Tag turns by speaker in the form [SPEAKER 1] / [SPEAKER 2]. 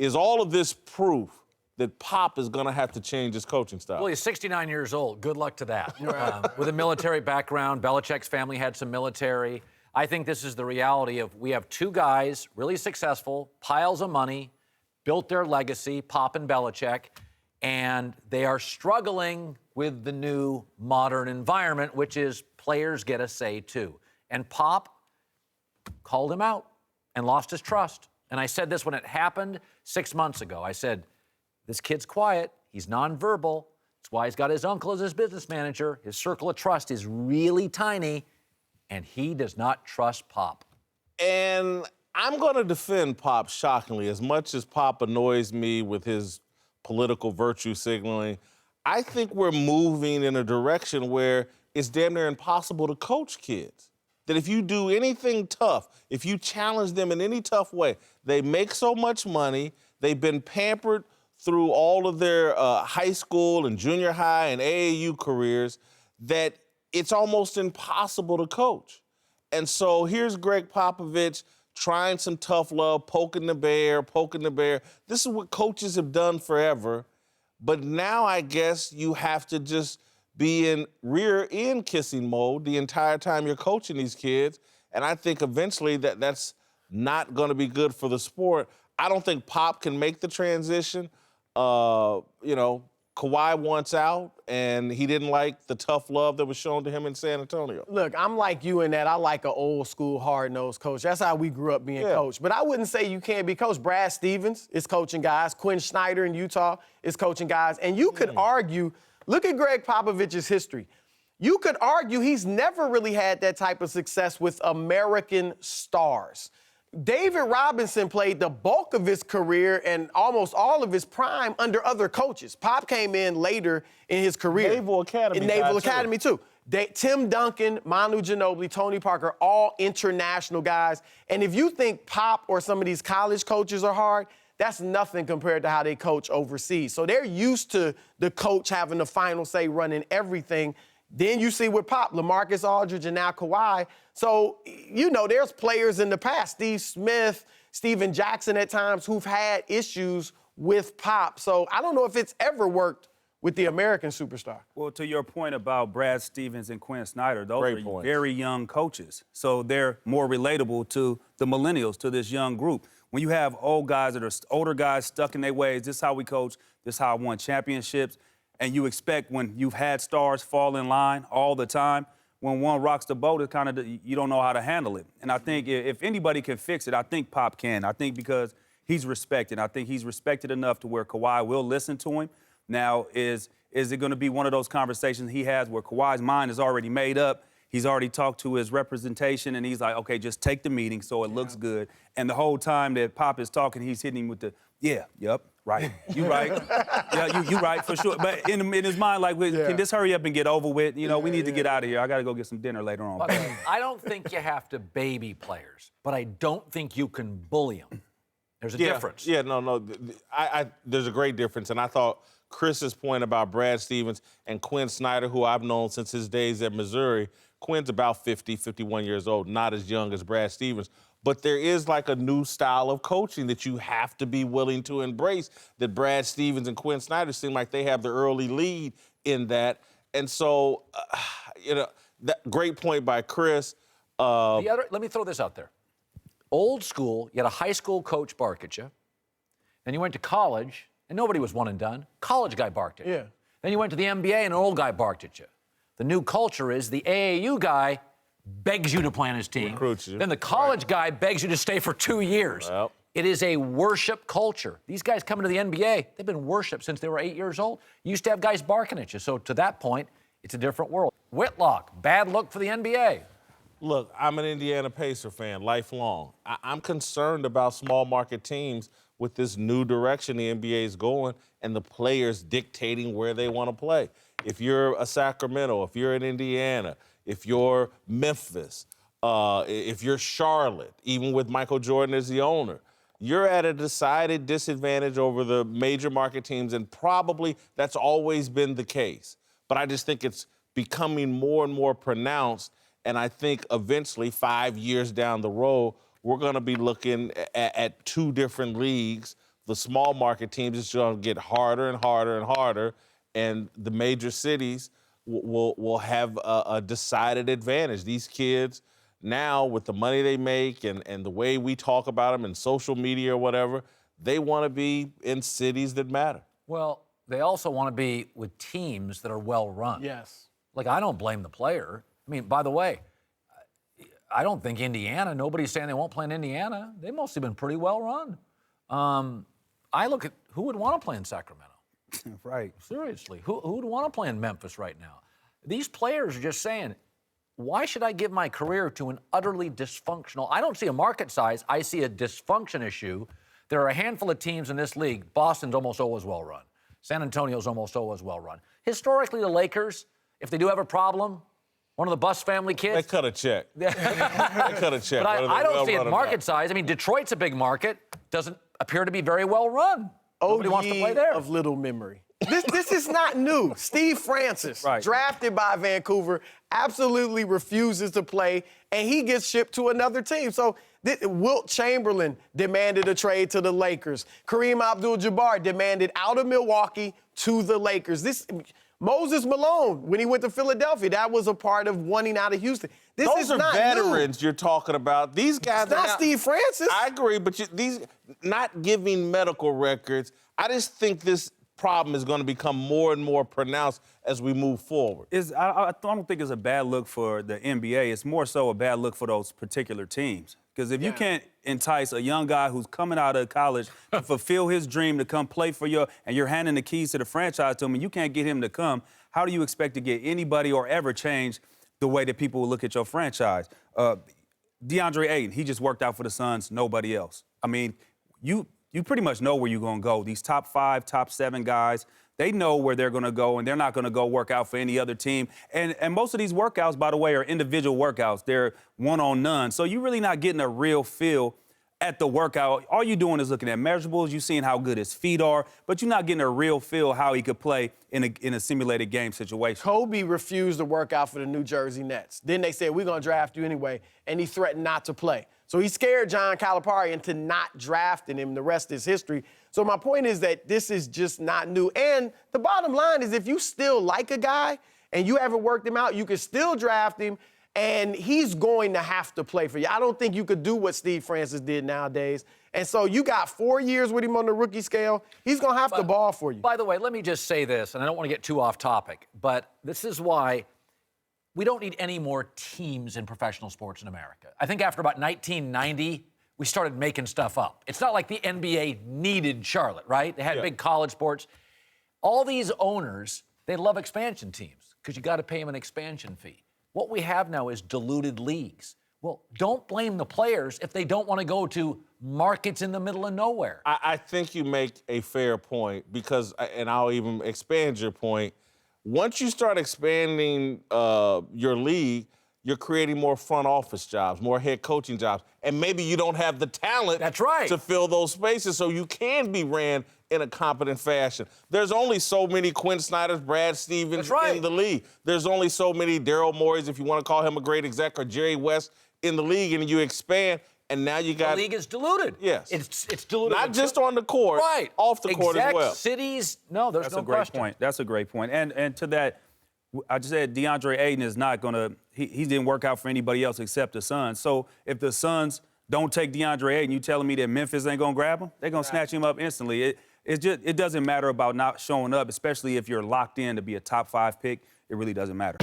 [SPEAKER 1] Is all of this proof that Pop is going to have to change his coaching style?
[SPEAKER 2] Well, he's 69 years old. Good luck to that. With a military background, Belichick's family had some military. I think this is the reality of we have two guys, really successful, piles of money, built their legacy, Pop and Belichick, and they are struggling with the new modern environment, which is players get a say too. And Pop called him out and lost his trust. And I said this when it happened 6 months ago. I said, this kid's quiet. He's nonverbal. That's why he's got his uncle as his business manager. His circle of trust is really tiny, and he does not trust Pop.
[SPEAKER 1] And I'm going to defend Pop shockingly. As much as Pop annoys me with his political virtue signaling, I think we're moving in a direction where it's damn near impossible to coach kids. That if you do anything tough, if you challenge them in any tough way, they make so much money, they've been pampered through all of their high school and junior high and AAU careers, that it's almost impossible to coach. And so here's Greg Popovich trying some tough love, poking the bear. This is what coaches have done forever. But now I guess you have to just be in rear end kissing mode the entire time you're coaching these kids. And I think eventually that's not going to be good for the sport. I don't think Pop can make the transition. Kawhi wants out, and he didn't like the tough love that was shown to him in San Antonio.
[SPEAKER 3] Look, I'm like you in that I like an old school, hard-nosed coach. That's how we grew up being coached. But I wouldn't say you can't be coached. Brad Stevens is coaching guys. Quinn Snyder in Utah is coaching guys. And you could argue, look at Greg Popovich's history. You could argue he's never really had that type of success with American stars. David Robinson played the bulk of his career and almost all of his prime under other coaches. Pop came in later in his career.
[SPEAKER 1] Naval Academy.
[SPEAKER 3] In Naval Academy, too. Tim Duncan, Manu Ginobili, Tony Parker, all international guys. And if you think Pop or some of these college coaches are hard, that's nothing compared to how they coach overseas. So they're used to the coach having the final say, running everything. Then you see with Pop, LaMarcus Aldridge, and now Kawhi. So, there's players in the past, Steve Smith, Steven Jackson at times, who've had issues with Pop. So I don't know if it's ever worked with the American superstar.
[SPEAKER 4] Well, to your point about Brad Stevens and Quinn Snyder, those are very young coaches. So they're more relatable to the millennials, to this young group. When you have old guys that are older guys stuck in their ways, this is how we coach, this is how I won championships, and you expect when you've had stars fall in line all the time, when one rocks the boat, it's kind of, you don't know how to handle it. And I think if anybody can fix it, I think Pop can. I think because he's respected. I think he's respected enough to where Kawhi will listen to him. Now, is it going to be one of those conversations he has where Kawhi's mind is already made up, he's already talked to his representation, and he's like, okay, just take the meeting so it looks good. And the whole time that Pop is talking, he's hitting him with the, right. You right. you right, for sure. But in his mind, like, can this hurry up and get over with? We need to get out of here. I got to go get some dinner later on.
[SPEAKER 2] But I don't think you have to baby players, but I don't think you can bully them. There's a difference.
[SPEAKER 1] Yeah, no. There's a great difference. And I thought Chris's point about Brad Stevens and Quinn Snyder, who I've known since his days at Missouri, Quinn's about 50, 51 years old, not as young as Brad Stevens. But there is like a new style of coaching that you have to be willing to embrace, that Brad Stevens and Quinn Snyder seem like they have the early lead in that. And so, that great point by Chris.
[SPEAKER 2] Let me throw this out there. Old school, you had a high school coach bark at you. Then you went to college, and nobody was one and done. College guy barked at you.
[SPEAKER 3] Yeah.
[SPEAKER 2] Then you went to the NBA, and an old guy barked at you. The new culture is the AAU guy begs you to play on his team.
[SPEAKER 1] Recruits you.
[SPEAKER 2] Then the college guy begs you to stay for 2 years.
[SPEAKER 1] Well.
[SPEAKER 2] It is a worship culture. These guys coming to the NBA, they've been worshiped since they were 8 years old. You used to have guys barking at you. So to that point, it's a different world. Whitlock, bad look for the NBA.
[SPEAKER 1] Look, I'm an Indiana Pacer fan, lifelong. I'm concerned about small market teams with this new direction the NBA is going and the players dictating where they want to play. If you're a Sacramento, if you're in Indiana, if you're Memphis, if you're Charlotte, even with Michael Jordan as the owner, you're at a decided disadvantage over the major market teams, and probably that's always been the case. But I just think it's becoming more and more pronounced, and I think eventually, 5 years down the road, we're going to be looking at two different leagues the small market teams, it's going to get harder and harder and harder, and the major cities will have a decided advantage. These kids now, with the money they make and the way we talk about them in social media or whatever, they want to be in cities that matter.
[SPEAKER 2] Well, they also want to be with teams that are well run.
[SPEAKER 3] Yes.
[SPEAKER 2] Like, I don't blame the player. I mean, by the way, I don't think Indiana, nobody's saying they won't play in Indiana. They've mostly been pretty well run. I look at who would want to play in Sacramento.
[SPEAKER 4] Right.
[SPEAKER 2] Seriously, who would want to play in Memphis right now? These players are just saying, why should I give my career to an utterly dysfunctional? I don't see a market size. I see a dysfunction issue. There are a handful of teams in this league. Boston's almost always well run. San Antonio's almost always well run. Historically, the Lakers, if they do have a problem, one of the Bus family kids.
[SPEAKER 1] They cut a check. They cut a check.
[SPEAKER 2] But I don't see it market size. I mean, Detroit's a big market. Doesn't appear to be very well run. Nobody wants to play there.
[SPEAKER 3] Of little memory. This is not new. Steve Francis, drafted by Vancouver, absolutely refuses to play, and he gets shipped to another team. So Wilt Chamberlain demanded a trade to the Lakers. Kareem Abdul-Jabbar demanded out of Milwaukee to the Lakers. Moses Malone, when he went to Philadelphia, that was a part of wanting out of Houston. Those
[SPEAKER 1] are
[SPEAKER 3] not
[SPEAKER 1] veterans
[SPEAKER 3] new.
[SPEAKER 1] you're talking about. These guys
[SPEAKER 3] it's not Steve Francis.
[SPEAKER 1] I agree, but these not giving medical records. I just think this problem is going to become more and more pronounced as we move forward.
[SPEAKER 4] I don't think it's a bad look for the NBA. It's more so a bad look for those particular teams. Because if you can't entice a young guy who's coming out of college to fulfill his dream to come play for you, and you're handing the keys to the franchise to him, and you can't get him to come, how do you expect to get anybody or ever change the way that people will look at your franchise? DeAndre Ayton, he just worked out for the Suns, nobody else. I mean, you pretty much know where you're going to go. These top 5, top 7 guys, they know where they're going to go, and they're not going to go work out for any other team. And most of these workouts, by the way, are individual workouts. They're one-on-none. So you're really not getting a real feel at the workout. All you're doing is looking at measurables. You're seeing how good his feet are, but you're not getting a real feel how he could play in a simulated game situation.
[SPEAKER 3] Kobe refused to work out for the New Jersey Nets. Then they said, we're going to draft you anyway, and he threatened not to play. So he scared John Calipari into not drafting him. The rest is history. So my point is that this is just not new. And the bottom line is if you still like a guy and you haven't worked him out, you can still draft him, and he's going to have to play for you. I don't think you could do what Steve Francis did nowadays. And so you got 4 years with him on the rookie scale. He's going to have to ball for you.
[SPEAKER 2] By the way, let me just say this, and I don't want to get too off topic, but this is why we don't need any more teams in professional sports in America. I think after about 1990, we started making stuff up. It's not like the NBA needed Charlotte, right? They had big college sports. All these owners, they love expansion teams because you got to pay them an expansion fee. What we have now is diluted leagues. Well, don't blame the players if they don't want to go to markets in the middle of nowhere.
[SPEAKER 1] I think you make a fair point because, and I'll even expand your point, once you start expanding your league, you're creating more front office jobs, more head coaching jobs, and maybe you don't have the talent to fill those spaces so you can be ran in a competent fashion. There's only so many Quinn Snyders, Brad Stevens in the league. There's only so many Daryl Morey's, if you want to call him a great exec, or Jerry West in the league, and you expand, and now you got...
[SPEAKER 2] The league is diluted.
[SPEAKER 1] Yes.
[SPEAKER 2] It's diluted.
[SPEAKER 1] Not just on the court, off the court as well.
[SPEAKER 2] Cities, no, there's no question.
[SPEAKER 4] That's a great point. That's a great point. And to that, I just said DeAndre Ayton is not going to... He didn't work out for anybody else except the Suns. So if the Suns don't take DeAndre Ayton, you telling me that Memphis ain't going to grab him? They're going to snatch him up instantly. It doesn't matter about not showing up, especially if you're locked in to be a top 5 pick. It really doesn't matter.